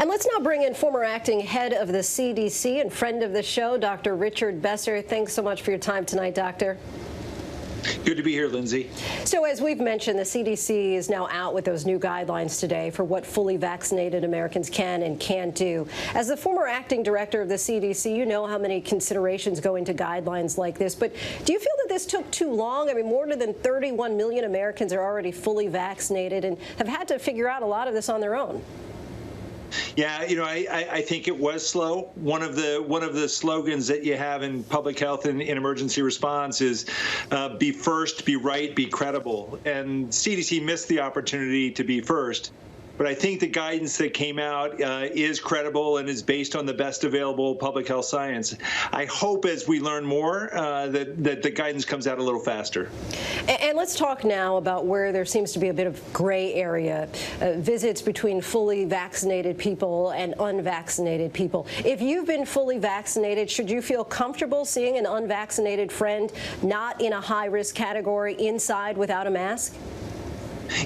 And let's now bring in former acting head of the CDC and friend of the show, Dr. Richard Besser. Thanks so much for your time tonight, Doctor. Good to be here, Lindsay. So as we've mentioned, the CDC is now out with those new guidelines today for what fully vaccinated Americans can and can't do. As the former acting director of the CDC, you know how many considerations go into guidelines like this. But do you feel that this took too long? I mean, more than 31 million Americans are already fully vaccinated and have had to figure out a lot of this on their own. Yeah, you know, I think it was slow. One of the slogans that you have in public health and in emergency response is be first, be right, be credible. And CDC missed the opportunity to be first. But I think the guidance that came out is credible and is based on the best available public health science. I hope as we learn more that the guidance comes out a little faster. And let's talk now about where there seems to be a bit of gray area, visits between fully vaccinated people and unvaccinated people. If you've been fully vaccinated, should you feel comfortable seeing an unvaccinated friend not in a high-risk category inside without a mask?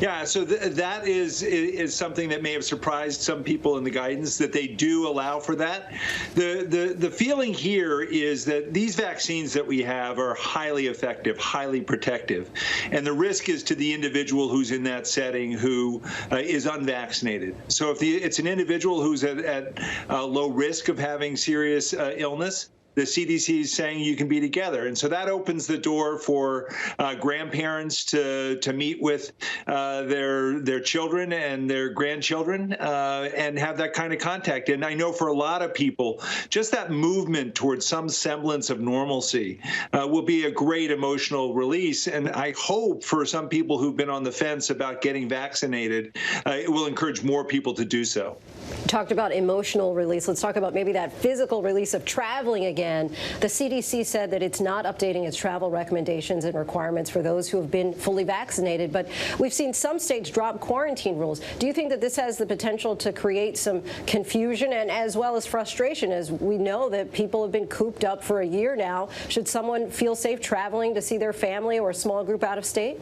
Yeah, so that is something that may have surprised some people in the guidance, that they do allow for that. The feeling here is that these vaccines that we have are highly effective, highly protective, and the risk is to the individual who's in that setting who is unvaccinated. So if it's an individual who's at low risk of having serious illness, the CDC is saying you can be together. And so that opens the door for grandparents to meet with their children and their grandchildren and have that kind of contact. And I know for a lot of people, just that movement towards some semblance of normalcy will be a great emotional release. And I hope for some people who've been on the fence about getting vaccinated, it will encourage more people to do so. You talked about emotional release. Let's talk about maybe that physical release of traveling again. The CDC said that it's not updating its travel recommendations and requirements for those who have been fully vaccinated, but we've seen some states drop quarantine rules. Do you think that this has the potential to create some confusion and as well as frustration, as we know that people have been cooped up for a year now? Should someone feel safe traveling to see their family or a small group out of state?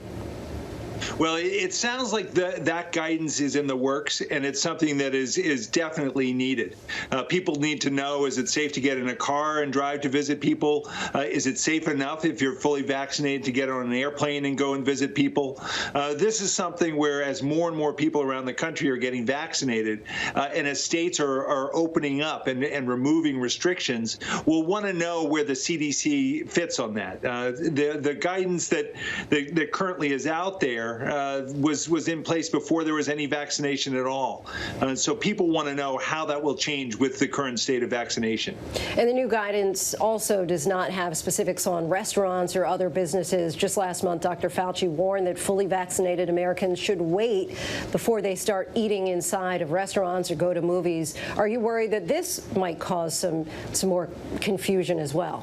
Well, it sounds like that guidance is in the works, and it's something that is definitely needed. People need to know, is it safe to get in a car and drive to visit people? Is it safe enough if you're fully vaccinated to get on an airplane and go and visit people? This is something where as more and more people around the country are getting vaccinated, and as states are opening up and removing restrictions, we'll want to know where the CDC fits on that. The guidance that currently is out there was in place before there was any vaccination at all. So people want to know how that will change with the current state of vaccination. And the new guidance also does not have specifics on restaurants or other businesses. Just last month, Dr. Fauci warned that fully vaccinated Americans should wait before they start eating inside of restaurants or go to movies. Are you worried that this might cause some more confusion as well?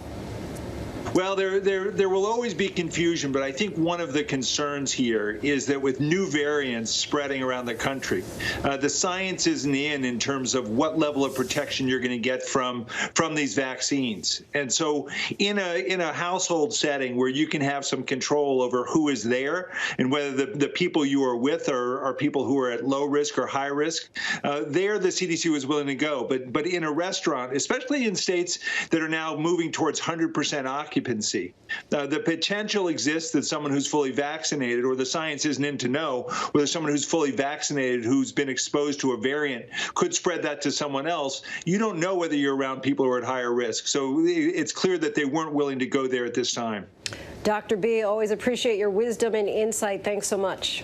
Well, there will always be confusion, but I think one of the concerns here is that with new variants spreading around the country, the science isn't in terms of what level of protection you're going to get from these vaccines. And so in a household setting where you can have some control over who is there and whether the people you are with are people who are at low risk or high risk, there the CDC was willing to go. But in a restaurant, especially in states that are now moving towards 100% occupancy, the potential exists that someone who's fully vaccinated, or the science isn't in to know whether someone who's fully vaccinated who's been exposed to a variant could spread that to someone else. You don't know whether you're around people who are at higher risk. So it's clear that they weren't willing to go there at this time. Dr. B, always appreciate your wisdom and insight. Thanks so much.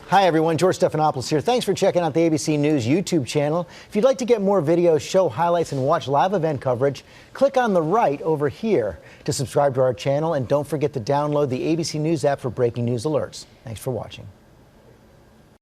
Hi, everyone. George Stephanopoulos here. Thanks for checking out the ABC News YouTube channel. If you'd like to get more videos, show highlights, and watch live event coverage, click on the right over here to subscribe to our channel. And don't forget to download the ABC News app for breaking news alerts. Thanks for watching.